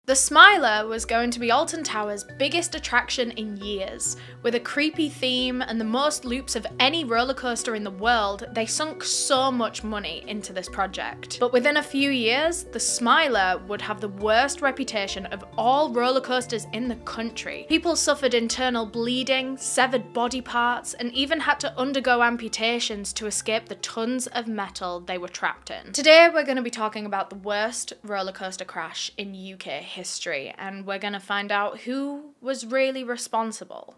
The Smiler was going to be Alton Towers' biggest attraction in years. With a creepy theme and the most loops of any roller coaster in the world, they sunk so much money into this project. But within a few years, the Smiler would have the worst reputation of all roller coasters in the country. People suffered internal bleeding, severed body parts, and even had to undergo amputations to escape the tons of metal they were trapped in. Today we're going to be talking about the worst roller coaster crash in UK history, and we're gonna find out who was really responsible.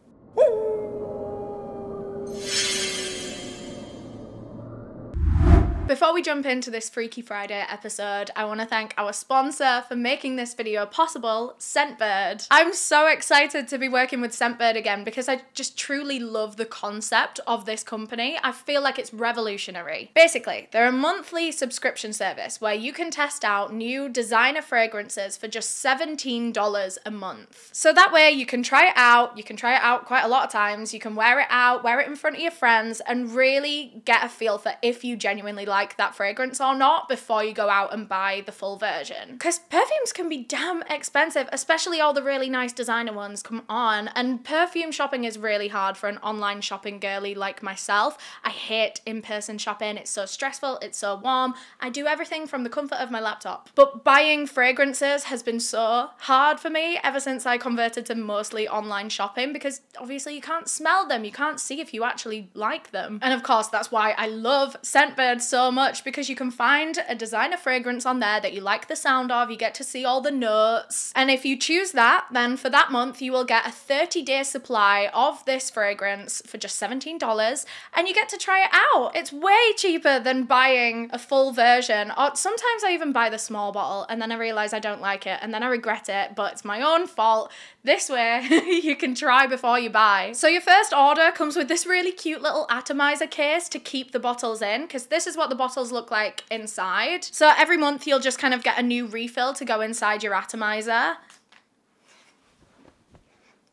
Before we jump into this Freaky Friday episode, I want to thank our sponsor for making this video possible, Scentbird. I'm so excited to be working with Scentbird again because I just truly love the concept of this company. I feel like it's revolutionary. Basically, they're a monthly subscription service where you can test out new designer fragrances for just $17 a month. So that way you can try it out. You can try it out quite a lot of times. You can wear it out, wear it in front of your friends, and really get a feel for if you genuinely like that fragrance or not before you go out and buy the full version. Because perfumes can be damn expensive, especially all the really nice designer ones, come on. And perfume shopping is really hard for an online shopping girly like myself. I hate in-person shopping. It's so stressful, it's so warm. I do everything from the comfort of my laptop. But buying fragrances has been so hard for me ever since I converted to mostly online shopping, because obviously you can't smell them, you can't see if you actually like them. And of course that's why I love Scentbird so much, because you can find a designer fragrance on there that you like the sound of, you get to see all the notes, and if you choose that, then for that month you will get a 30-day supply of this fragrance for just $17, and you get to try it out. It's way cheaper than buying a full version, or sometimes I even buy the small bottle and then I realize I don't like it and then I regret it, but it's my own fault. This way you can try before you buy. So your first order comes with this really cute little atomizer case to keep the bottles in, because this is what the bottles look like inside. So every month you'll just kind of get a new refill to go inside your atomizer.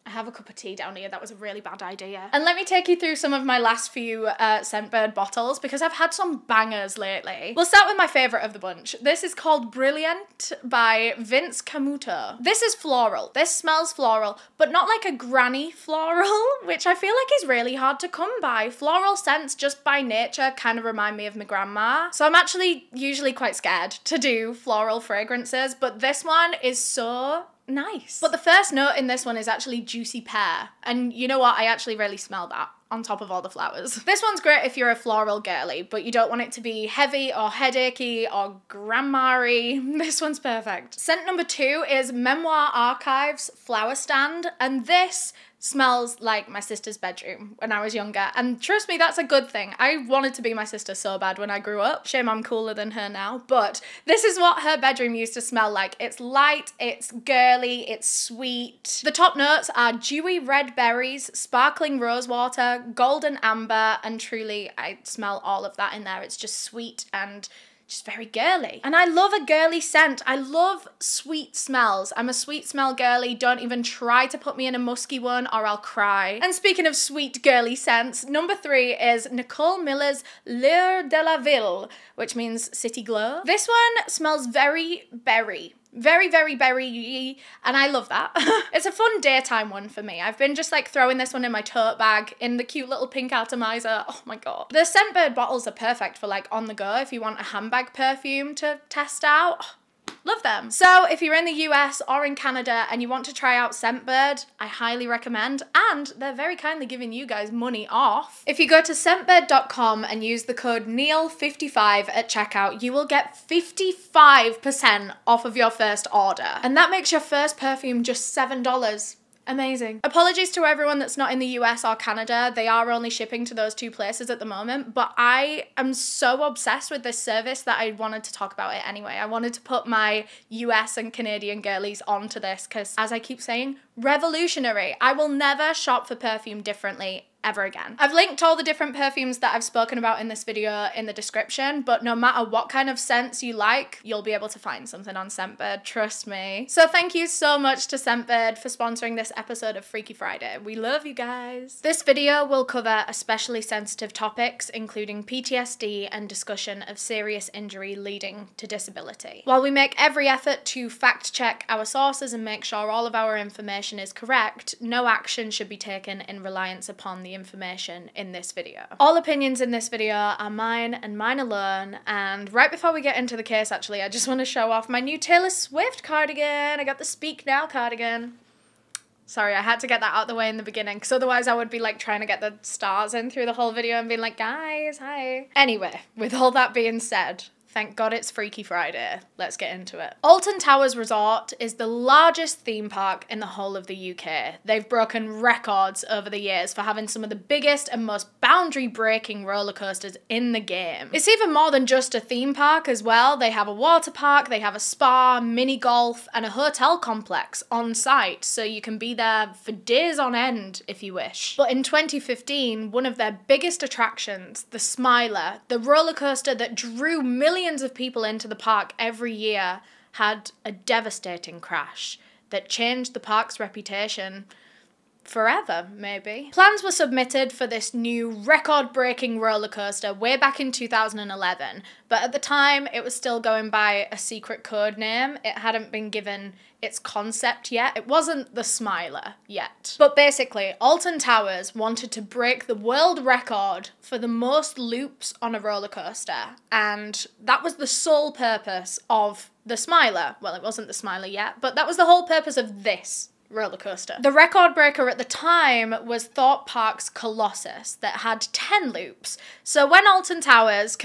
I have a cup of tea down here, that was a really bad idea. And let me take you through some of my last few Scentbird bottles, because I've had some bangers lately. We'll start with my favourite of the bunch. This is called Brilliant by Vince Camuto. This is floral. This smells floral, but not like a granny floral, which I feel like is really hard to come by. Floral scents just by nature kind of remind me of my grandma. So I'm actually usually quite scared to do floral fragrances, but this one is so nice. But the first note in this one is actually juicy pear, and you know what, I actually really smell that on top of all the flowers. This one's great if you're a floral girly, but you don't want it to be heavy or headachy or grandma-y. This one's perfect. Scent number 2 is Memoir Archives Flower Stand, and this smells like my sister's bedroom when I was younger, and trust me, that's a good thing. I wanted to be my sister so bad when I grew up. Shame I'm cooler than her now, but this is what her bedroom used to smell like. It's light, it's girly, it's sweet. The top notes are dewy red berries, sparkling rose water, golden amber, and truly I smell all of that in there. It's just sweet and just very girly. And I love a girly scent. I love sweet smells. I'm a sweet smell girly. Don't even try to put me in a musky one or I'll cry. And speaking of sweet girly scents, number 3 is Nicole Miller's L'Heure de la Ville, which means city glow. This one smells very berry. Very, very berry-y, and I love that. It's a fun daytime one for me. I've been just like throwing this one in my tote bag in the cute little pink atomizer. Oh my god. The Scentbird bottles are perfect for like on the go if you want a handbag perfume to test out. Love them. So if you're in the US or in Canada and you want to try out Scentbird, I highly recommend, and they're very kindly giving you guys money off. If you go to scentbird.com and use the code NEALE55 at checkout, you will get 55% off of your first order. And that makes your first perfume just $7. Amazing. Apologies to everyone that's not in the US or Canada. They are only shipping to those 2 places at the moment, but I am so obsessed with this service that I wanted to talk about it anyway. I wanted to put my US and Canadian girlies onto this because, as I keep saying, Revolutionary. I will never shop for perfume differently ever again. I've linked all the different perfumes that I've spoken about in this video in the description, but no matter what kind of scents you like, you'll be able to find something on Scentbird, trust me. So thank you so much to Scentbird for sponsoring this episode of Freaky Friday. We love you guys. This video will cover especially sensitive topics, including PTSD and discussion of serious injury leading to disability. While we make every effort to fact check our sources and make sure all of our information is correct, no action should be taken in reliance upon the information in this video. All opinions in this video are mine and mine alone, and right before we get into the case, actually, I just want to show off my new Taylor Swift cardigan. I got the Speak Now cardigan. Sorry, I had to get that out of the way in the beginning, because otherwise I would be like trying to get the stars in through the whole video and being like, guys, hi. Anyway, with all that being said, thank God it's Freaky Friday. Let's get into it. Alton Towers Resort is the largest theme park in the whole of the UK. They've broken records over the years for having some of the biggest and most boundary-breaking roller coasters in the game. It's even more than just a theme park as well. They have a water park, they have a spa, mini golf, and a hotel complex on site, so you can be there for days on end if you wish. But in 2015, one of their biggest attractions, the Smiler, the roller coaster that drew millions of people into the park every year, had a devastating crash that changed the park's reputation forever, maybe. Plans were submitted for this new record-breaking roller coaster way back in 2011, but at the time it was still going by a secret code name. It hadn't been given its concept yet. It wasn't the Smiler yet. But basically, Alton Towers wanted to break the world record for the most loops on a roller coaster, and that was the sole purpose of the Smiler. Well, it wasn't the Smiler yet, but that was the whole purpose of this roller coaster. The record breaker at the time was Thorpe Park's Colossus that had 10 loops. So when Alton Towers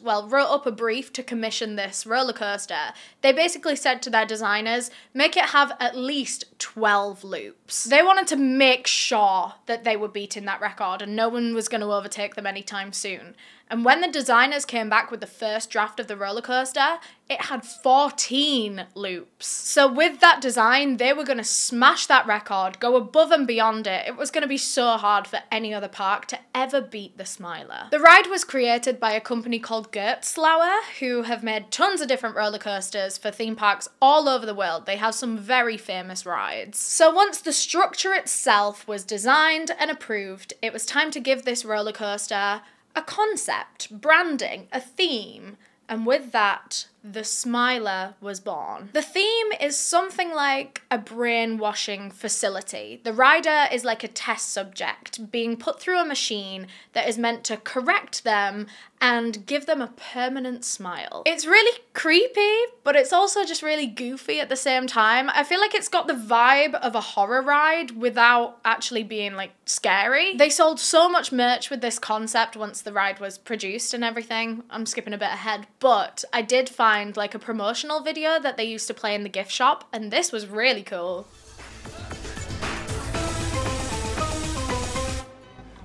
wrote up a brief to commission this roller coaster, they basically said to their designers, make it have at least 12 loops. They wanted to make sure that they were beating that record and no one was going to overtake them anytime soon. And when the designers came back with the first draft of the roller coaster, it had 14 loops. So with that design, they were going to smash that record, go above and beyond it. It was going to be so hard for any other park to ever beat the Smiler. The ride was created by a company called Geertzlauer, who have made tons of different roller coasters for theme parks all over the world. They have some very famous rides. So once the structure itself was designed and approved, it was time to give this roller coaster a concept, branding, a theme, and with that, the Smiler was born. The theme is something like a brainwashing facility. The rider is like a test subject being put through a machine that is meant to correct them and give them a permanent smile. It's really creepy, but it's also just really goofy at the same time. I feel like it's got the vibe of a horror ride without actually being like scary. They sold so much merch with this concept once the ride was produced and everything. I'm skipping a bit ahead, but I did find like a promotional video that they used to play in the gift shop, and this was really cool.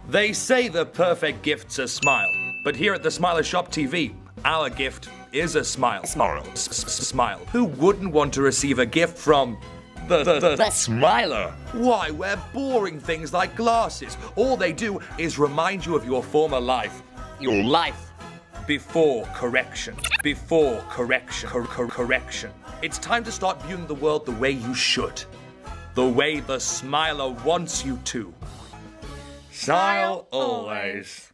They say the perfect gift's a smile, but here at the Smiler Shop TV, our gift is a smile. Smile. Who wouldn't want to receive a gift from the Smiler? Why, we're boring things like glasses. All they do is remind you of your former life. Your life before correction. Before correction. Correction. It's time to start viewing the world the way you should. The way the Smiler wants you to. Smile always.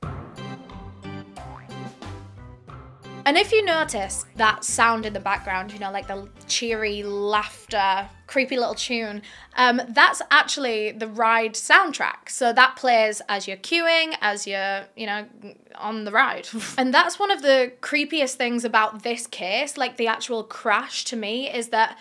And if you notice that sound in the background, you know, like the cheery laughter, creepy little tune, that's actually the ride soundtrack. So that plays as you're queuing, as you're, you know, on the ride. And that's one of the creepiest things about this case, like the actual crash to me, is that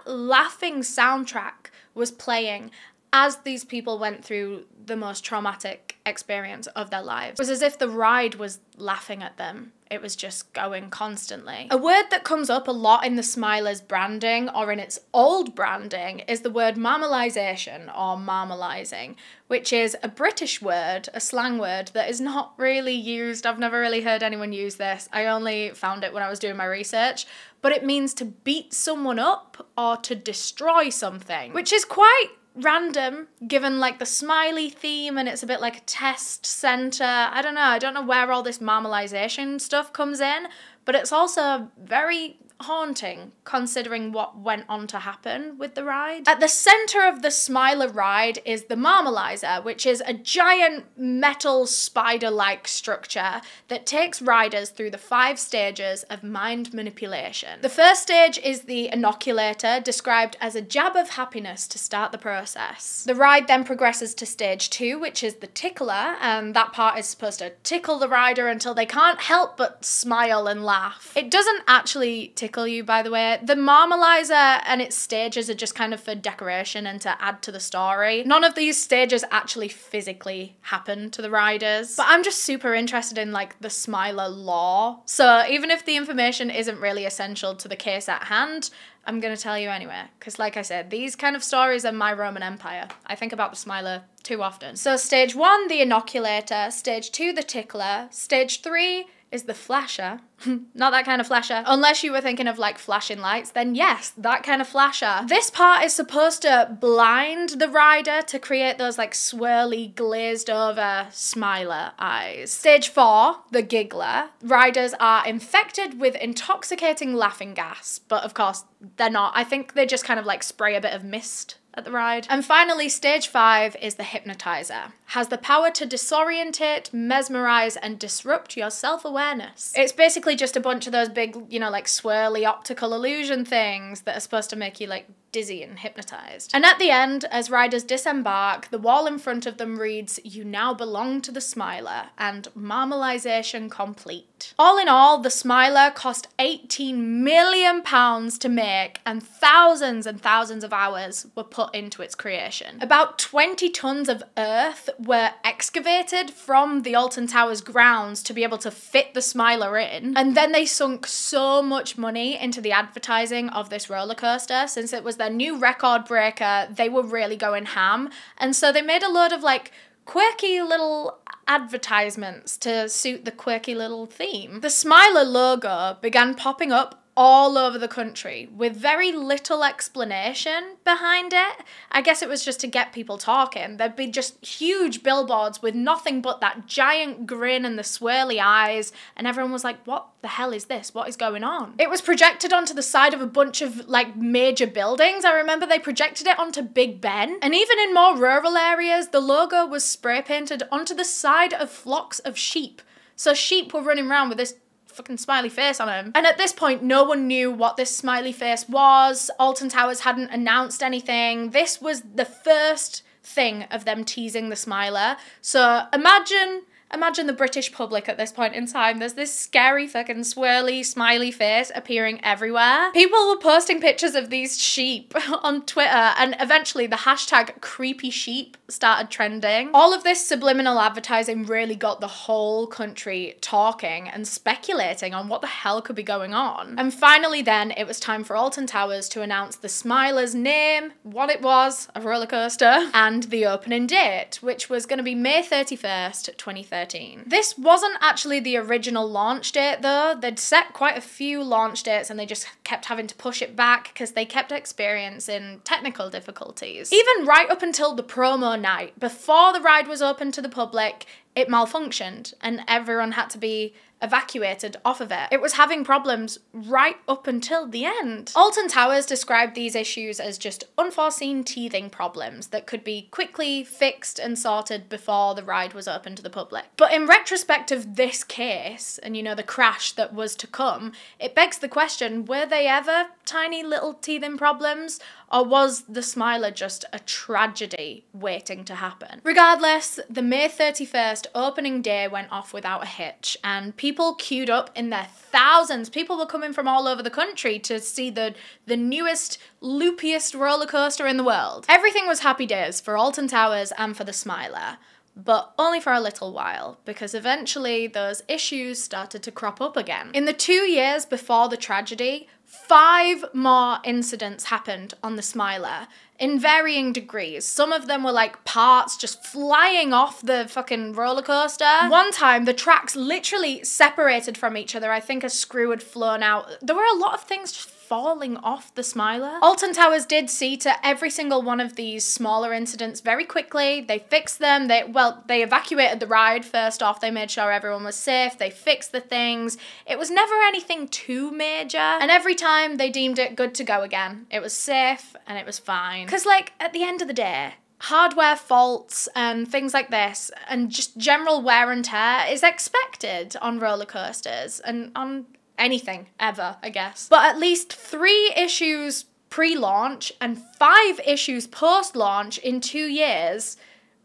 laughing soundtrack was playing as these people went through the most traumatic experience of their lives. It was as if the ride was laughing at them It was just going constantly. A word that comes up a lot in the Smiler's branding, or in its old branding, is the word marmalisation or marmalising, which is a British word, a slang word that is not really used. I've never really heard anyone use this. I only found it when I was doing my research. But it means to beat someone up or to destroy something, which is quite random given like the smiley theme, and it's a bit like a test centre. I don't know where all this marmalisation stuff comes in, but it's also very haunting considering what went on to happen with the ride. At the centre of the Smiler ride is the Marmalizer, which is a giant metal spider-like structure that takes riders through the 5 stages of mind manipulation. The first stage is the Inoculator, described as a jab of happiness to start the process. The ride then progresses to stage 2, which is the Tickler, and that part is supposed to tickle the rider until they can't help but smile and laugh. It doesn't actually tickle you, by the way. The Marmalizer and its stages are just kind of for decoration and to add to the story. None of these stages actually physically happen to the riders, but I'm just super interested in like the Smiler lore. So even if the information isn't really essential to the case at hand, I'm gonna tell you anyway, because like I said, these kind of stories are my Roman Empire. I think about the Smiler too often. So stage 1, the Inoculator, stage 2, the Tickler, stage 3 is the Flasher. Not that kind of flasher. Unless you were thinking of like flashing lights, then yes, that kind of flasher. This part is supposed to blind the rider to create those like swirly, glazed over Smiler eyes. Stage 4, the Giggler. Riders are infected with intoxicating laughing gas, but of course they're not. I think they just kind of like spray a bit of mist at the ride. And finally, stage 5 is the Hypnotizer. Has the power to disorientate, mesmerize, and disrupt your self-awareness. It's basically just a bunch of those big, you know, like swirly optical illusion things that are supposed to make you like dizzy and hypnotized. And at the end, as riders disembark, the wall in front of them reads, "You now belong to the Smiler," and marmalization complete. All in all, the Smiler cost £18 million to make, and thousands of hours were put into its creation. About 20 tons of earth were excavated from the Alton Towers grounds to be able to fit the Smiler in, and then they sunk so much money into the advertising of this roller coaster. Since it was their new record breaker, they were really going ham, and so they made a load of like quirky little advertisements to suit the quirky little theme. The Smiler logo began popping up all over the country with very little explanation behind it. I guess it was just to get people talking. There'd be just huge billboards with nothing but that giant grin and the swirly eyes, and everyone was like, what the hell is this? What is going on? It was projected onto the side of a bunch of like major buildings. I remember they projected it onto Big Ben, and even in more rural areas, the logo was spray painted onto the side of flocks of sheep. So sheep were running around with this fucking smiley face on him. And at this point, no one knew what this smiley face was. Alton Towers hadn't announced anything. This was the first thing of them teasing the Smiler. So imagine the British public at this point in time. There's this scary fucking swirly smiley face appearing everywhere. People were posting pictures of these sheep on Twitter, and eventually the hashtag creepy sheep started trending. All of this subliminal advertising really got the whole country talking and speculating on what the hell could be going on. And finally then, it was time for Alton Towers to announce the Smiler's name, what it was, a roller coaster, and the opening date, which was going to be May 31st, 2013. This wasn't actually the original launch date though. They'd set quite a few launch dates and they just kept having to push it back because they kept experiencing technical difficulties. Even right up until the promo night, before the ride was open to the public, it malfunctioned and everyone had to be evacuated off of it. It was having problems right up until the end. Alton Towers described these issues as just unforeseen teething problems that could be quickly fixed and sorted before the ride was open to the public. But in retrospect of this case, and you know, the crash that was to come, it begs the question, were they ever tiny little teething problems, or was the Smiler just a tragedy waiting to happen? Regardless, the May 31st opening day went off without a hitch, and people queued up in their thousands. People were coming from all over the country to see the newest, loopiest roller coaster in the world. Everything was happy days for Alton Towers and for the Smiler. but only for a little while, because eventually those issues started to crop up again. In the 2 years before the tragedy, 5 more incidents happened on the Smiler in varying degrees. Some of them were like parts just flying off the fucking roller coaster. One time the tracks literally separated from each other. I think a screw had flown out. There were a lot of things just falling off the Smiler. Alton Towers did see to every single one of these smaller incidents very quickly. They fixed them. They evacuated the ride first off. They made sure everyone was safe. They fixed the things. It was never anything too major. And every time they deemed it good to go again. It was safe and it was fine. Because like at the end of the day, hardware faults and things like this and just general wear and tear is expected on roller coasters and on anything ever, I guess. But at least 3 issues pre-launch and 5 issues post-launch in 2 years,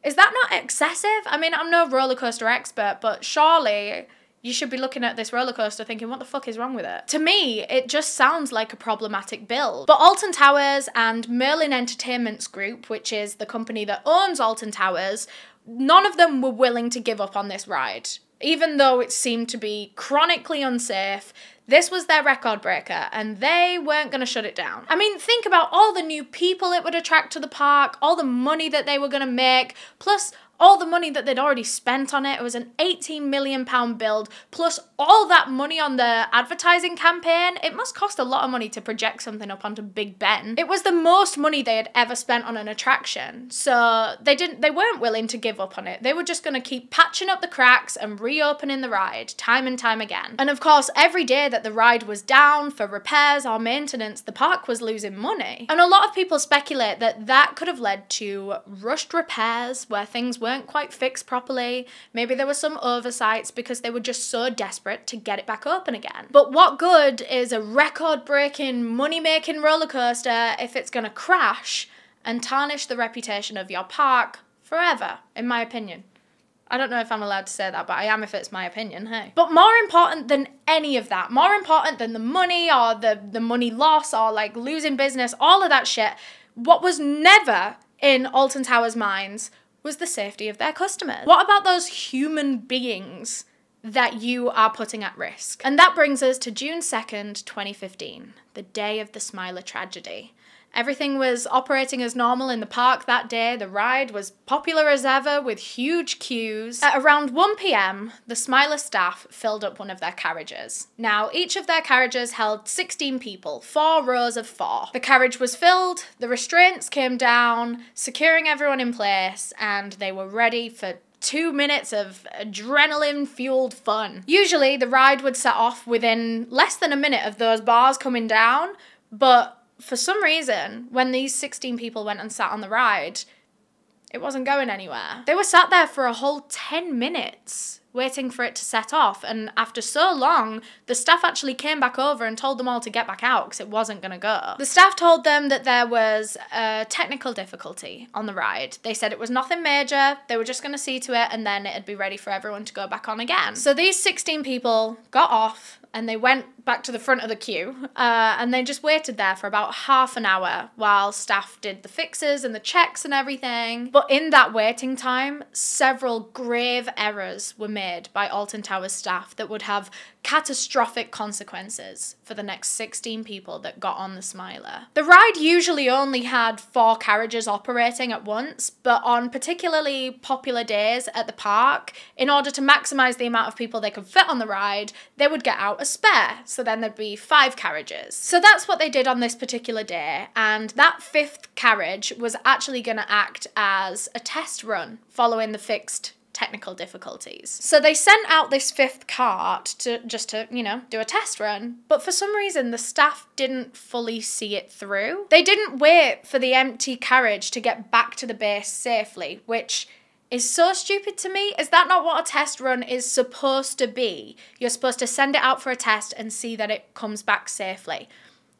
is that not excessive? I mean, I'm no roller coaster expert, but surely you should be looking at this roller coaster thinking, what the fuck is wrong with it? To me, it just sounds like a problematic build. But Alton Towers and Merlin Entertainments Group, which is the company that owns Alton Towers, none of them were willing to give up on this ride. Even though it seemed to be chronically unsafe, this was their record breaker and they weren't going to shut it down. I mean, think about all the new people it would attract to the park, all the money that they were going to make, plus all the money that they'd already spent on it. It was an £18 million build, plus all that money on the advertising campaign. It must cost a lot of money to project something up onto Big Ben. It was the most money they had ever spent on an attraction, so they weren't willing to give up on it. They were just going to keep patching up the cracks and reopening the ride time and time again. And of course, every day that the ride was down for repairs or maintenance, the park was losing money. And a lot of people speculate that that could have led to rushed repairs where things weren't quite fixed properly. Maybe there were some oversights because they were just so desperate to get it back open again. But what good is a record-breaking, money-making roller coaster if it's gonna crash and tarnish the reputation of your park forever, in my opinion? I don't know if I'm allowed to say that, but I am if it's my opinion, hey. But more important than any of that, more important than the money or the money loss or like losing business, all of that shit, what was never in Alton Towers' minds was the safety of their customers. What about those human beings that you are putting at risk? And that brings us to June 2nd, 2015, the day of the Smiler tragedy. Everything was operating as normal in the park that day. The ride was popular as ever with huge queues. At around 1 p.m, the Smiler staff filled up one of their carriages. Now, each of their carriages held 16 people, 4 rows of 4. The carriage was filled, the restraints came down, securing everyone in place, and they were ready for 2 minutes of adrenaline-fueled fun. Usually, the ride would set off within less than a minute of those bars coming down, but for some reason, when these 16 people went and sat on the ride, it wasn't going anywhere. They were sat there for a whole 10 minutes waiting for it to set off, and after so long, the staff actually came back over and told them all to get back out because it wasn't going to go. The staff told them that there was a technical difficulty on the ride. They said it was nothing major, they were just going to see to it, and then it'd be ready for everyone to go back on again. So these 16 people got off, and they went back to the front of the queue, and they just waited there for about half an hour while staff did the fixes and the checks and everything. But in that waiting time, several grave errors were made by Alton Towers staff that would have catastrophic consequences for the next 16 people that got on the Smiler. The ride usually only had 4 carriages operating at once, but on particularly popular days at the park, in order to maximise the amount of people they could fit on the ride, they would get out a spare, so then there'd be 5 carriages. So that's what they did on this particular day, and that 5th carriage was actually going to act as a test run following the fixed technical difficulties. So they sent out this 5th cart to you know, do a test run, but for some reason the staff didn't fully see it through. They didn't wait for the empty carriage to get back to the base safely, which is so stupid to me. Is that not what a test run is supposed to be? You're supposed to send it out for a test and see that it comes back safely.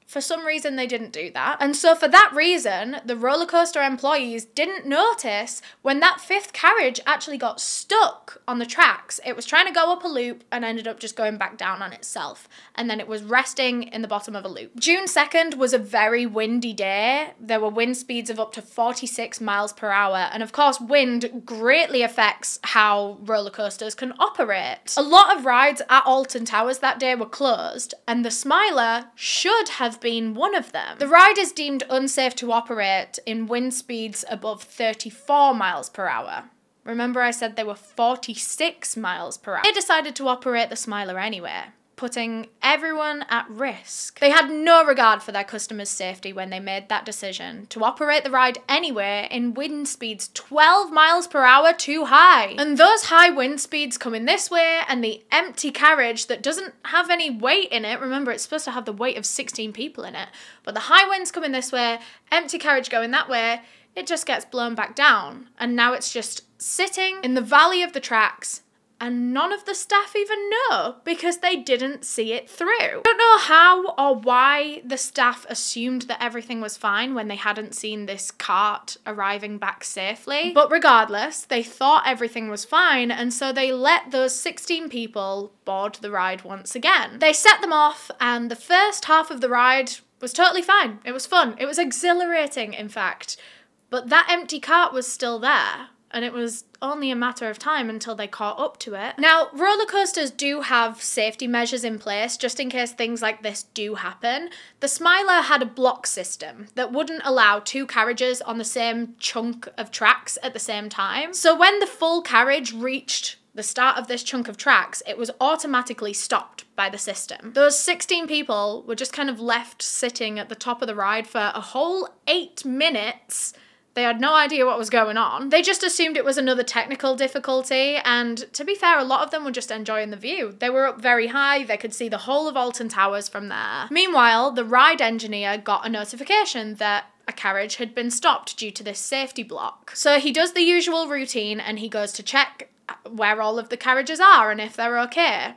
For some reason, they didn't do that. And so for that reason, the roller coaster employees didn't notice when that fifth carriage actually got stuck on the tracks. It was trying to go up a loop and ended up just going back down on itself. And then it was resting in the bottom of a loop. June 2nd was a very windy day. There were wind speeds of up to 46 miles per hour. And of course, wind greatly affects how roller coasters can operate. A lot of rides at Alton Towers that day were closed, and the Smiler should have been one of them. The ride is deemed unsafe to operate in wind speeds above 34 miles per hour. Remember I said they were 46 miles per hour. They decided to operate the Smiler anyway, putting everyone at risk. They had no regard for their customers' safety when they made that decision to operate the ride anyway in wind speeds 12 miles per hour too high. And those high wind speeds coming this way, and the empty carriage that doesn't have any weight in it, remember it's supposed to have the weight of 16 people in it, but the high winds coming this way, empty carriage going that way, it just gets blown back down. And now it's just sitting in the valley of the tracks, and none of the staff even know because they didn't see it through. I don't know how or why the staff assumed that everything was fine when they hadn't seen this cart arriving back safely. But regardless, they thought everything was fine, and so they let those 16 people board the ride once again. They set them off, and the first half of the ride was totally fine. It was fun. It was exhilarating, in fact. But that empty cart was still there. And it was only a matter of time until they caught up to it. Now, roller coasters do have safety measures in place just in case things like this do happen. The Smiler had a block system that wouldn't allow two carriages on the same chunk of tracks at the same time. So when the full carriage reached the start of this chunk of tracks, it was automatically stopped by the system. Those 16 people were just kind of left sitting at the top of the ride for a whole 8 minutes. They had no idea what was going on. They just assumed it was another technical difficulty, and to be fair, a lot of them were just enjoying the view. They were up very high, they could see the whole of Alton Towers from there. Meanwhile, the ride engineer got a notification that a carriage had been stopped due to this safety block. So he does the usual routine and he goes to check where all of the carriages are and if they're okay.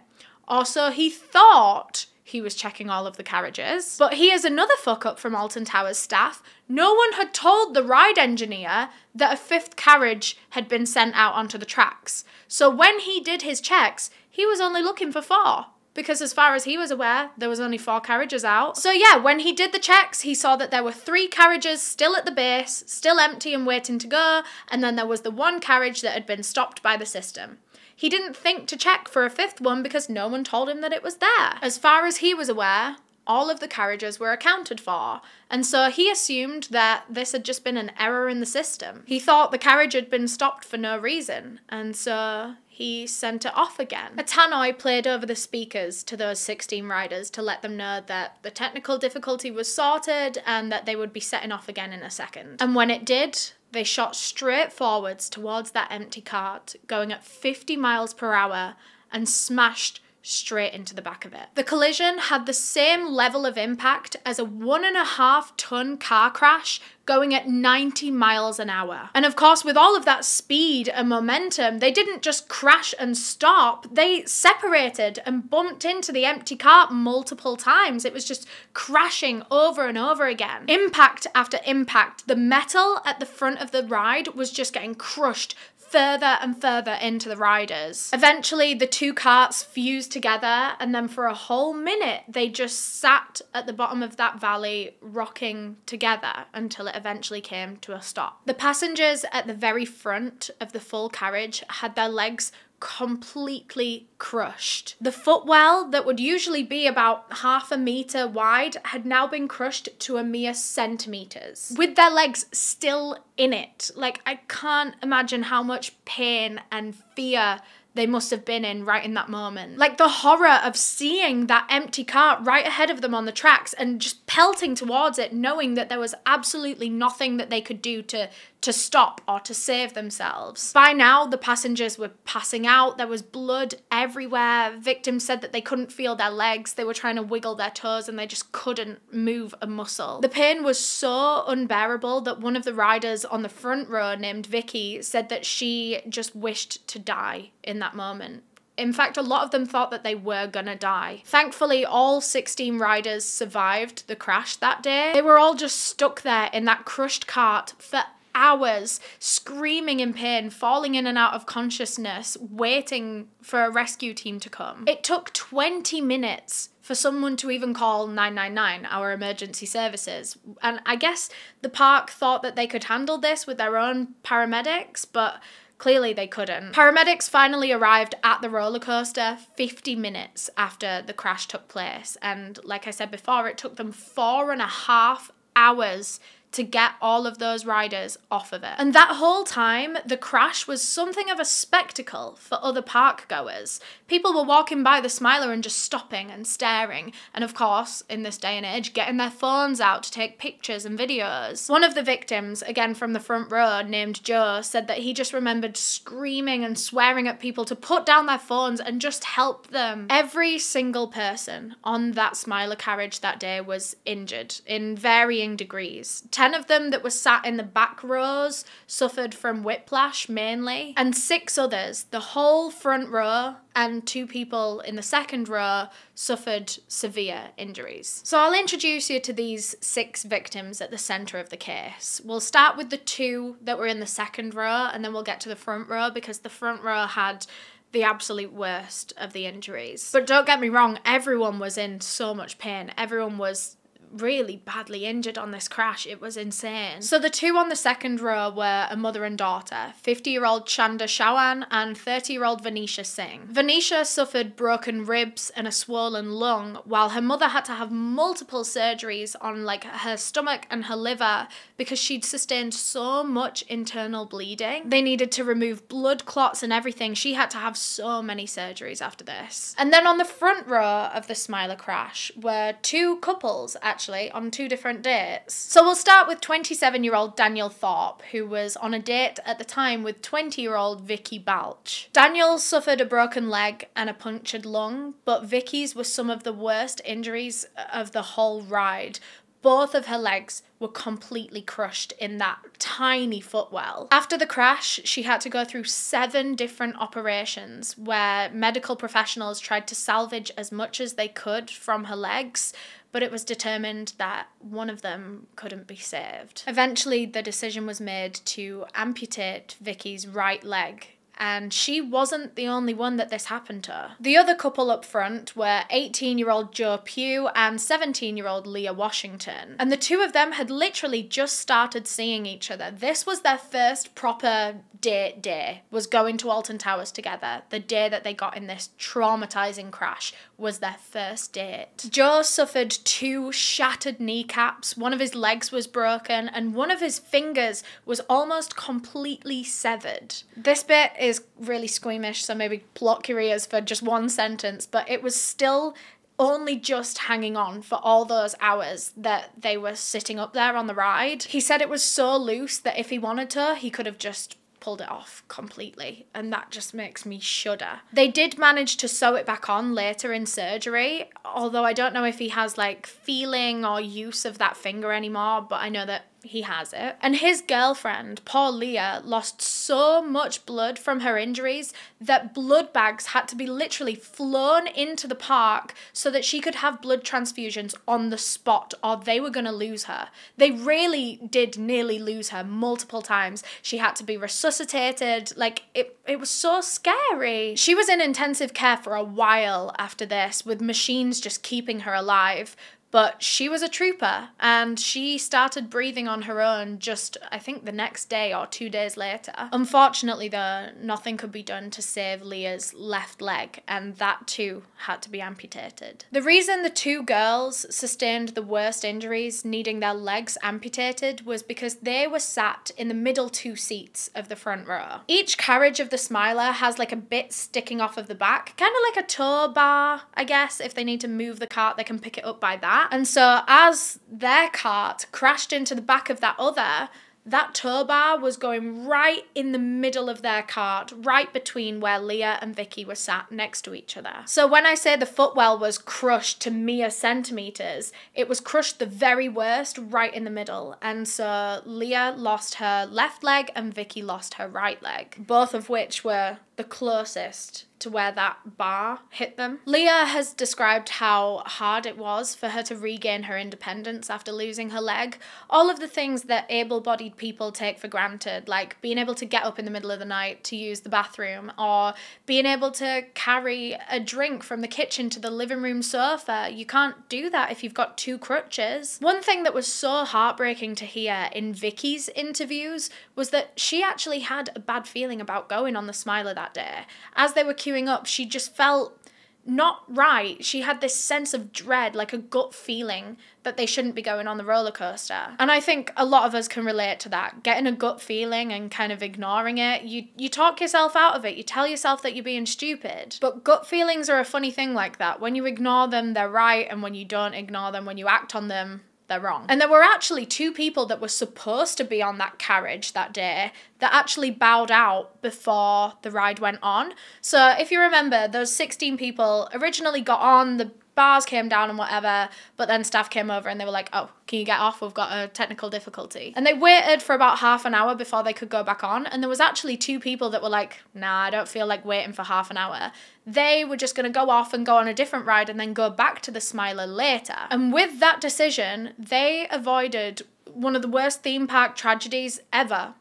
Also, he thought he was checking all of the carriages. But here's another fuck up from Alton Towers staff. No one had told the ride engineer that a fifth carriage had been sent out onto the tracks. So when he did his checks, he was only looking for 4. Because as far as he was aware, there was only 4 carriages out. So yeah, when he did the checks, he saw that there were 3 carriages still at the base, still empty and waiting to go, and then there was the 1 carriage that had been stopped by the system. He didn't think to check for a 5th one because no one told him that it was there. As far as he was aware, all of the carriages were accounted for, and so he assumed that this had just been an error in the system. He thought the carriage had been stopped for no reason, and so he sent it off again. A tannoy played over the speakers to those 16 riders to let them know that the technical difficulty was sorted and that they would be setting off again in a second. And when it did, they shot straight forwards towards that empty cart, going at 50 miles per hour, and smashed straight into the back of it. The collision had the same level of impact as a 1.5-ton car crash going at 90 miles an hour. And of course, with all of that speed and momentum, they didn't just crash and stop, they separated and bumped into the empty cart multiple times. It was just crashing over and over again. Impact after impact, the metal at the front of the ride was just getting crushed further and further into the riders. Eventually, the 2 carts fused together, and then for a whole minute, they just sat at the bottom of that valley, rocking together until it eventually came to a stop. The passengers at the very front of the full carriage had their legs completely crushed. The footwell that would usually be about 0.5 meter wide had now been crushed to a mere centimeters, with their legs still in it. Like, I can't imagine how much pain and fear they must have been in right in that moment. Like, the horror of seeing that empty cart right ahead of them on the tracks and just pelting towards it, knowing that there was absolutely nothing that they could do to stop or to save themselves. By now, the passengers were passing out. There was blood everywhere. Victims said that they couldn't feel their legs. They were trying to wiggle their toes and they just couldn't move a muscle. The pain was so unbearable that one of the riders on the front row, named Vicky, said that she just wished to die in that moment. In fact, a lot of them thought that they were gonna die. Thankfully, all 16 riders survived the crash that day. They were all just stuck there in that crushed cart for hours, screaming in pain, falling in and out of consciousness, waiting for a rescue team to come. It took 20 minutes for someone to even call 999, our emergency services. And I guess the park thought that they could handle this with their own paramedics, but clearly they couldn't. Paramedics finally arrived at the roller coaster 50 minutes after the crash took place. And like I said before, it took them 4.5 hours to get all of those riders off of it. And that whole time, the crash was something of a spectacle for other park goers. People were walking by the Smiler and just stopping and staring. And of course, in this day and age, getting their phones out to take pictures and videos. One of the victims, again from the front row, named Joe, said that he just remembered screaming and swearing at people to put down their phones and just help them. Every single person on that Smiler carriage that day was injured in varying degrees. 10 of them that were sat in the back rows suffered from whiplash mainly, and 6 others, the whole front row and 2 people in the second row, suffered severe injuries. So I'll introduce you to these 6 victims at the centre of the case. We'll start with the 2 that were in the second row, and then we'll get to the front row because the front row had the absolute worst of the injuries. But don't get me wrong, everyone was in so much pain. Everyone was really badly injured on this crash. It was insane. So the 2 on the second row were a mother and daughter, 50-year-old Chanda Chawan and 30-year-old Venetia Singh. Venetia suffered broken ribs and a swollen lung, while her mother had to have multiple surgeries on like her stomach and her liver because she'd sustained so much internal bleeding. They needed to remove blood clots and everything. She had to have so many surgeries after this. And then on the front row of the Smiler crash were 2 couples actually on 2 different dates. So we'll start with 27-year-old Daniel Thorpe, who was on a date at the time with 20-year-old Vicky Balch. Daniel suffered a broken leg and a punctured lung, but Vicky's were some of the worst injuries of the whole ride. Both of her legs were completely crushed in that tiny footwell. After the crash, she had to go through 7 different operations where medical professionals tried to salvage as much as they could from her legs, but it was determined that one of them couldn't be saved. Eventually, the decision was made to amputate Vicky's right leg, and she wasn't the only one that this happened to. The other couple up front were 18-year-old Joe Pugh and 17-year-old Leah Washington. And the 2 of them had literally just started seeing each other. This was their first proper date day, was going to Alton Towers together. The day that they got in this traumatizing crash was their first date. Joe suffered 2 shattered kneecaps, one of his legs was broken, and one of his fingers was almost completely severed. This bit is really squeamish, so maybe block your ears for just 1 sentence, but it was still only just hanging on for all those hours that they were sitting up there on the ride. He said it was so loose that if he wanted to, he could have just pulled it off completely, and that just makes me shudder. They did manage to sew it back on later in surgery, although I don't know if he has like feeling or use of that finger anymore, but I know that he has it. And his girlfriend, poor Leah, lost so much blood from her injuries that blood bags had to be literally flown into the park so that she could have blood transfusions on the spot, or they were going to lose her. They really did nearly lose her multiple times. She had to be resuscitated. Like, it was so scary. She was in intensive care for a while after this, with machines just keeping her alive. But she was a trooper, and she started breathing on her own just, I think, the next day or 2 days later. Unfortunately, though, nothing could be done to save Leah's left leg, and that too had to be amputated. The reason the 2 girls sustained the worst injuries, needing their legs amputated, was because they were sat in the middle 2 seats of the front row. Each carriage of the Smiler has like a bit sticking off of the back, kind of like a tow bar, I guess. If they need to move the cart, they can pick it up by that. And so as their cart crashed into the back of that other, that tow bar was going right in the middle of their cart, right between where Leah and Vicky were sat next to each other. So when I say the footwell was crushed to mere centimetres, it was crushed the very worst right in the middle. And so Leah lost her left leg and Vicky lost her right leg, both of which were the closest to where that bar hit them. Leah has described how hard it was for her to regain her independence after losing her leg. All of the things that able-bodied people take for granted, like being able to get up in the middle of the night to use the bathroom, or being able to carry a drink from the kitchen to the living room sofa. You can't do that if you've got 2 crutches. One thing that was so heartbreaking to hear in Vicky's interviews was that she actually had a bad feeling about going on the Smiler that day. As they were queuing up, she just felt not right. She had this sense of dread, like a gut feeling that they shouldn't be going on the roller coaster. And I think a lot of us can relate to that. Getting a gut feeling and kind of ignoring it. You talk yourself out of it. You tell yourself that you're being stupid. But gut feelings are a funny thing like that. When you ignore them, they're right. And when you don't ignore them, when you act on them, they're wrong. And there were actually 2 people that were supposed to be on that carriage that day that actually bowed out before the ride went on. So if you remember, those 16 people originally got on, the bars came down and whatever, but then staff came over and they were like, oh, can you get off? We've got a technical difficulty. And they waited for about half an hour before they could go back on. And there was actually 2 people that were like, nah, I don't feel like waiting for half an hour. They were just going to go off and go on a different ride and then go back to the Smiler later. And with that decision, they avoided one of the worst theme park tragedies ever,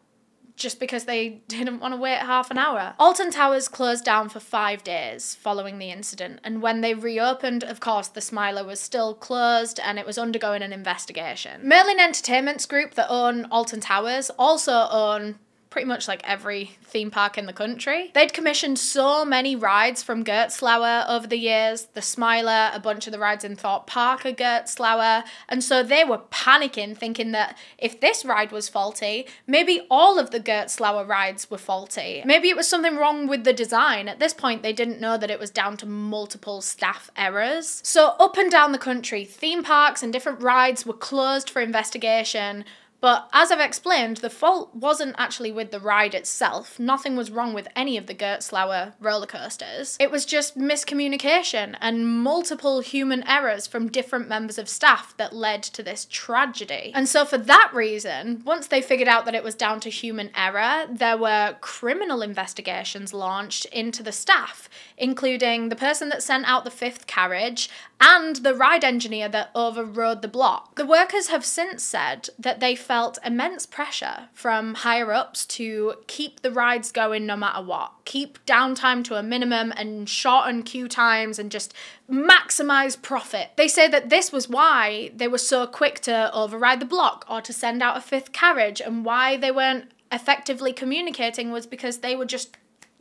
just because they didn't want to wait half an hour. Alton Towers closed down for 5 days following the incident, and when they reopened, of course, the Smiler was still closed and it was undergoing an investigation. Merlin Entertainments Group that own Alton Towers also own pretty much like every theme park in the country. They'd commissioned so many rides from Gerstlauer over the years. The Smiler, a bunch of the rides in Thorpe Park are Gerstlauer, and so they were panicking, thinking that if this ride was faulty, maybe all of the Gerstlauer rides were faulty. Maybe it was something wrong with the design. At this point, they didn't know that it was down to multiple staff errors. So up and down the country, theme parks and different rides were closed for investigation. But as I've explained, the fault wasn't actually with the ride itself. Nothing was wrong with any of the Gerstlauer roller coasters. It was just miscommunication and multiple human errors from different members of staff that led to this tragedy. And so for that reason, once they figured out that it was down to human error, there were criminal investigations launched into the staff, including the person that sent out the 5th carriage and the ride engineer that overrode the block. The workers have since said that they felt immense pressure from higher ups to keep the rides going no matter what. Keep downtime to a minimum and shorten queue times and just maximize profit. They say that this was why they were so quick to override the block or to send out a 5th carriage, and why they weren't effectively communicating was because they were just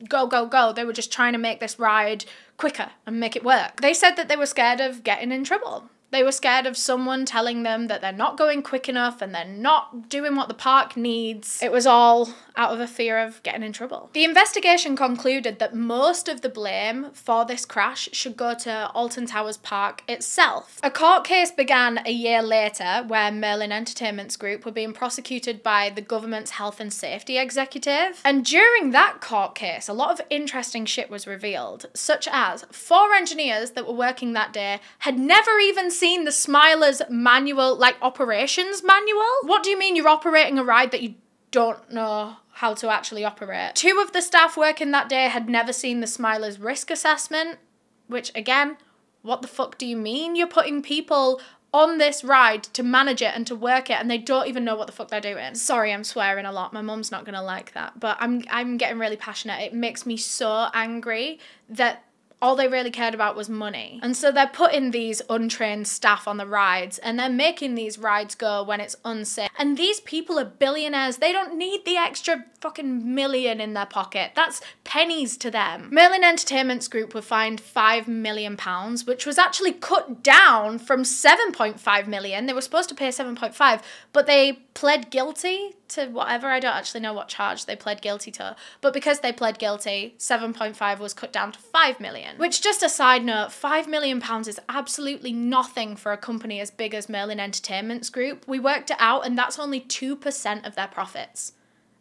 go, go, go. They were just trying to make this ride quicker and make it work. They said that they were scared of getting in trouble. They were scared of someone telling them that they're not going quick enough and they're not doing what the park needs. It was all out of a fear of getting in trouble. The investigation concluded that most of the blame for this crash should go to Alton Towers Park itself. A court case began a year later where Merlin Entertainments Group were being prosecuted by the government's health and safety executive. And during that court case, a lot of interesting shit was revealed, such as 4 engineers that were working that day had never even seen the Smiler's manual, like operations manual. What do you mean you're operating a ride that you don't know how to actually operate? 2 of the staff working that day had never seen the Smiler's risk assessment, which again, what the fuck do you mean you're putting people on this ride to manage it and to work it and they don't even know what the fuck they're doing? Sorry, I'm swearing a lot. My mum's not gonna like that, but I'm getting really passionate. It makes me so angry that all they really cared about was money. And so they're putting these untrained staff on the rides and they're making these rides go when it's unsafe. And these people are billionaires. They don't need the extra fucking million in their pocket. That's pennies to them. Merlin Entertainments Group were fined £5 million, which was actually cut down from 7.5 million. They were supposed to pay 7.5, but they pled guilty to whatever. I don't actually know what charge they pled guilty to, but because they pled guilty, 7.5 was cut down to 5 million. Which, just a side note, £5 million is absolutely nothing for a company as big as Merlin Entertainments Group. We worked it out and that's only 2% of their profits.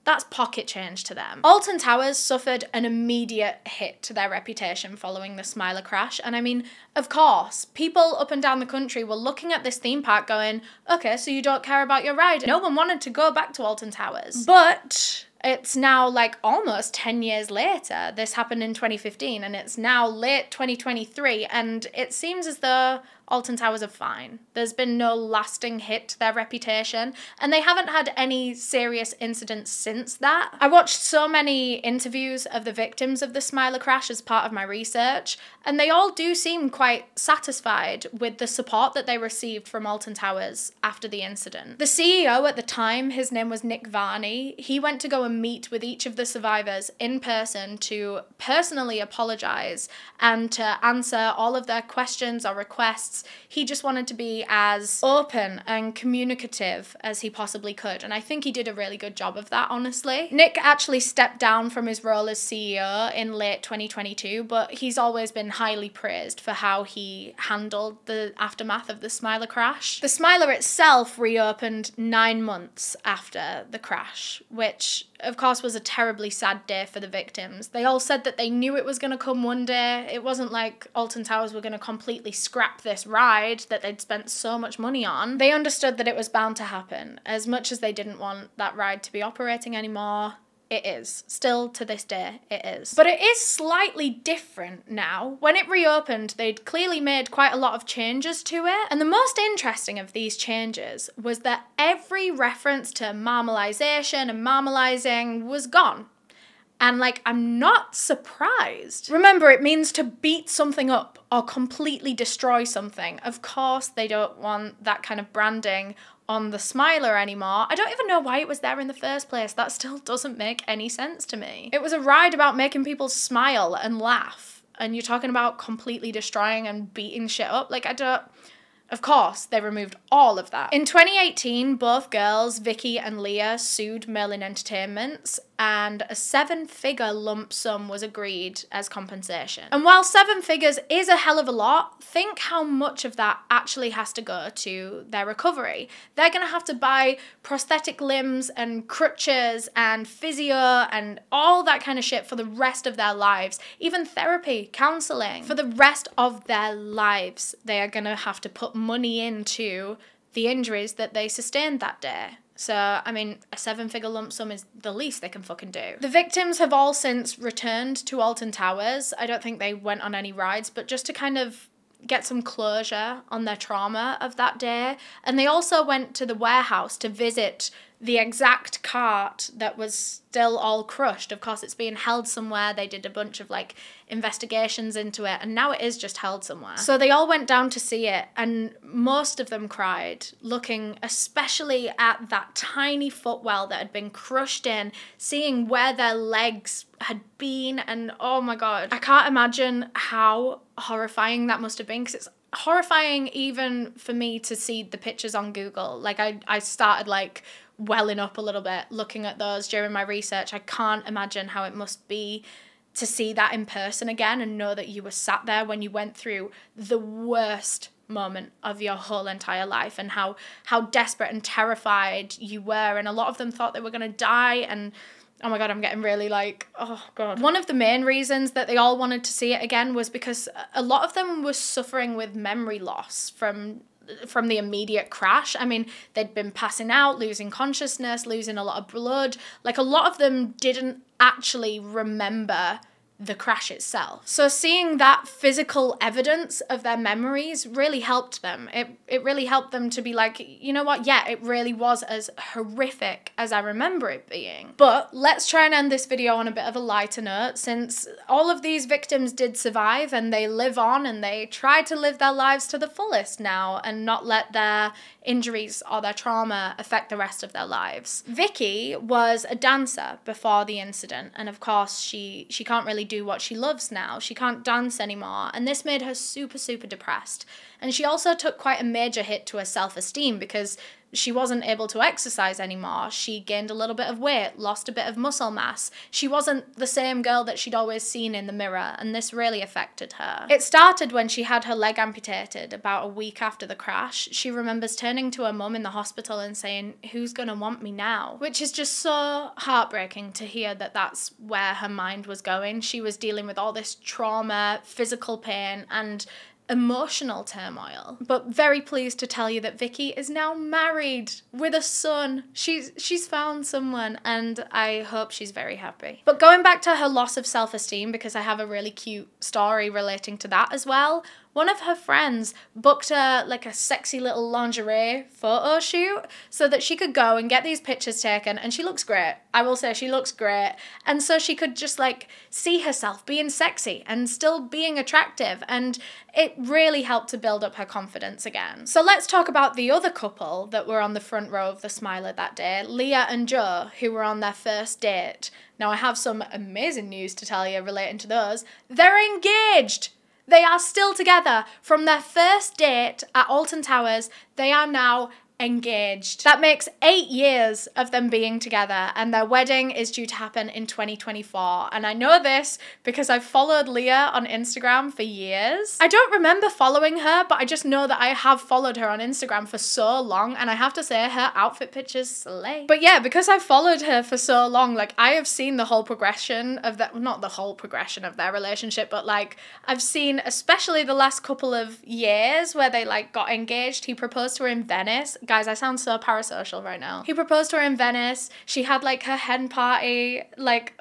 That's pocket change to them. Alton Towers suffered an immediate hit to their reputation following the Smiler crash. And I mean, of course, people up and down the country were looking at this theme park going, okay, so you don't care about your ride. No one wanted to go back to Alton Towers. But It's now like almost 10 years later. This happened in 2015 and it's now late 2023 and it seems as though Alton Towers are fine. There's been no lasting hit to their reputation and they haven't had any serious incidents since that. I watched so many interviews of the victims of the Smiler crash as part of my research and they all do seem quite satisfied with the support that they received from Alton Towers after the incident. The CEO at the time, his name was Nick Varney, he went to go and meet with each of the survivors in person to personally apologise and to answer all of their questions or requests. He just wanted to be as open and communicative as he possibly could, and I think he did a really good job of that, honestly. Nick actually stepped down from his role as CEO in late 2022, but he's always been highly praised for how he handled the aftermath of the Smiler crash. The Smiler itself reopened 9 months after the crash, which of course was a terribly sad day for the victims. They all said that they knew it was going to come one day. It wasn't like Alton Towers were going to completely scrap this ride that they'd spent so much money on. They understood that it was bound to happen. As much as they didn't want that ride to be operating anymore, it is. Still to this day, it is. But it is slightly different now. When it reopened, they'd clearly made quite a lot of changes to it. And the most interesting of these changes was that every reference to marmalization and marmalizing was gone. And like, I'm not surprised. Remember, it means to beat something up or completely destroy something. Of course, they don't want that kind of branding on the Smiler anymore. I don't even know why it was there in the first place. That still doesn't make any sense to me. It was a ride about making people smile and laugh. And you're talking about completely destroying and beating shit up? Like, I don't... Of course, they removed all of that. In 2018, both girls, Vicky and Leah, sued Merlin Entertainments and a 7-figure lump sum was agreed as compensation. And while 7 figures is a hell of a lot, think how much of that actually has to go to their recovery. They're gonna have to buy prosthetic limbs and crutches and physio and all that kind of shit for the rest of their lives. Even therapy, counselling. For the rest of their lives, they are gonna have to put money into the injuries that they sustained that day. So, I mean, a 7-figure lump sum is the least they can fucking do. The victims have all since returned to Alton Towers. I don't think they went on any rides, but just to kind of get some closure on their trauma of that day. And they also went to the warehouse to visit the exact cart that was still all crushed. Of course, it's being held somewhere. They did a bunch of like investigations into it and now it is just held somewhere. So they all went down to see it and most of them cried, looking especially at that tiny footwell that had been crushed in, seeing where their legs had been, and oh my God, I can't imagine how horrifying that must have been, because it's horrifying even for me to see the pictures on Google. Like I started like welling up a little bit looking at those during my research. I can't imagine how it must be to see that in person again and know that you were sat there when you went through the worst moment of your whole entire life, and how desperate and terrified you were, and a lot of them thought they were going to die. And oh my God, I'm getting really like, oh God. One of the main reasons that they all wanted to see it again was because a lot of them were suffering with memory loss from the immediate crash. I mean, they'd been passing out, losing consciousness, losing a lot of blood. Like, a lot of them didn't actually remember the crash itself. So seeing that physical evidence of their memories really helped them. It really helped them to be like, you know what, yeah, it really was as horrific as I remember it being. But let's try and end this video on a bit of a lighter note, since all of these victims did survive and they live on and they try to live their lives to the fullest now and not let their injuries or their trauma affect the rest of their lives. Vicky was a dancer before the incident, and of course she can't really do what she loves now. She can't dance anymore, and this made her super depressed. And she also took quite a major hit to her self-esteem because she wasn't able to exercise anymore. She gained a little bit of weight, lost a bit of muscle mass. She wasn't the same girl that she'd always seen in the mirror, and this really affected her. It started when she had her leg amputated about a week after the crash. She remembers turning to her mum in the hospital and saying, "Who's gonna want me now?" Which is just so heartbreaking to hear that that's where her mind was going. She was dealing with all this trauma, physical pain, and emotional turmoil. But very pleased to tell you that Vicky is now married with a son. She's found someone, and I hope she's very happy. But going back to her loss of self-esteem, because I have a really cute story relating to that as well, one of her friends booked her like a sexy little lingerie photo shoot so that she could go and get these pictures taken, and she looks great. I will say she looks great. And so she could just like see herself being sexy and still being attractive, and it really helped to build up her confidence again. So let's talk about the other couple that were on the front row of the Smiler that day, Leah and Joe, who were on their first date. Now I have some amazing news to tell you relating to those. They're engaged! They are still together. From their first date at Alton Towers, they are now engaged. That makes 8 years of them being together, and their wedding is due to happen in 2024. And I know this because I've followed Leah on Instagram for years. I don't remember following her, but I just know that I have followed her on Instagram for so long, and I have to say her outfit pictures slay. But yeah, because I've followed her for so long, like I have seen the whole progression of that, not the whole progression of their relationship, but like I've seen especially the last couple of years where they like got engaged. He proposed to her in Venice. Guys, I sound so parasocial right now. He proposed to her in Venice. She had like her hen party like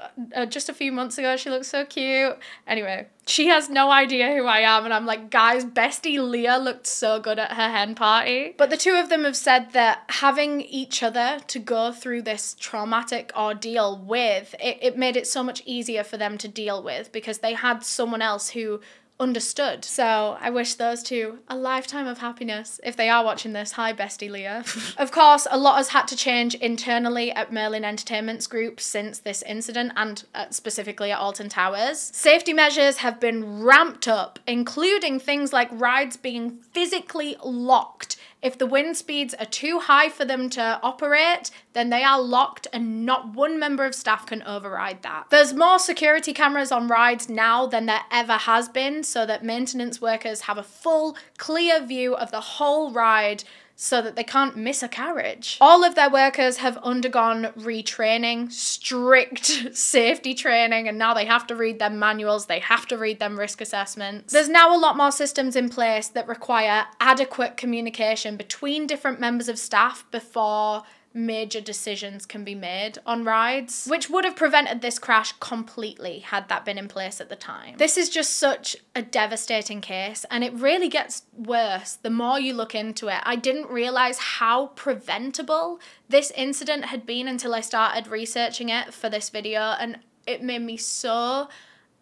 just a few months ago. She looks so cute. Anyway, she has no idea who I am, and I'm like, guys, bestie Leah looked so good at her hen party. But the two of them have said that having each other to go through this traumatic ordeal with, it made it so much easier for them to deal with because they had someone else who understood. So I wish those two a lifetime of happiness. If they are watching this, hi bestie Leah. Of course, a lot has had to change internally at Merlin Entertainment's group since this incident, and specifically at Alton Towers. Safety measures have been ramped up, including things like rides being physically locked. If the wind speeds are too high for them to operate, then they are locked and not one member of staff can override that. There's more security cameras on rides now than there ever has been, so that maintenance workers have a full, clear view of the whole ride so that they can't miss a carriage. All of their workers have undergone retraining, strict safety training, and now they have to read them manuals, they have to read them risk assessments. There's now a lot more systems in place that require adequate communication between different members of staff before major decisions can be made on rides, which would have prevented this crash completely had that been in place at the time. This is just such a devastating case, and it really gets worse the more you look into it. I didn't realize how preventable this incident had been until I started researching it for this video, and it made me so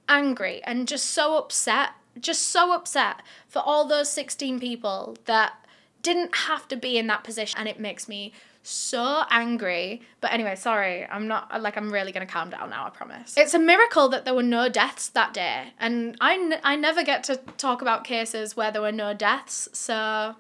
angry and just so upset for all those 16 people that didn't have to be in that position, and it makes me so angry. But anyway, sorry, I'm really gonna calm down now, I promise. It's a miracle that there were no deaths that day, and I never get to talk about cases where there were no deaths, so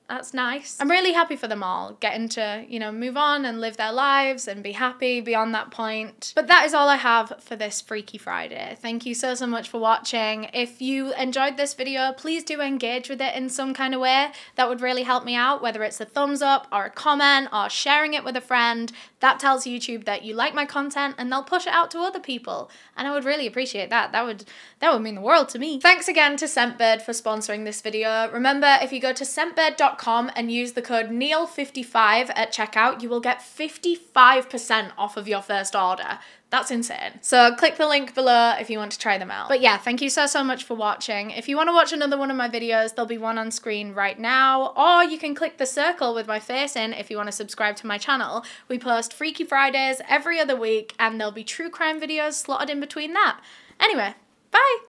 that's nice. I'm really happy for them all, getting to, you know, move on and live their lives and be happy beyond that point. But that is all I have for this Freaky Friday. Thank you so much for watching. If you enjoyed this video, please do engage with it in some kind of way. That would really help me out, whether it's a thumbs up or a comment or sharing it with a friend. That tells YouTube that you like my content and they'll push it out to other people. And I would really appreciate that. That would mean the world to me. Thanks again to Scentbird for sponsoring this video. Remember, if you go to scentbird.com and use the code NEALE55 at checkout, you will get 55% off of your first order. That's insane. So click the link below if you want to try them out. But yeah, thank you so much for watching. If you want to watch another one of my videos, there'll be one on screen right now, or you can click the circle with my face in if you want to subscribe to my channel. We post Freaky Fridays every other week, and there'll be true crime videos slotted in between that. Anyway, bye!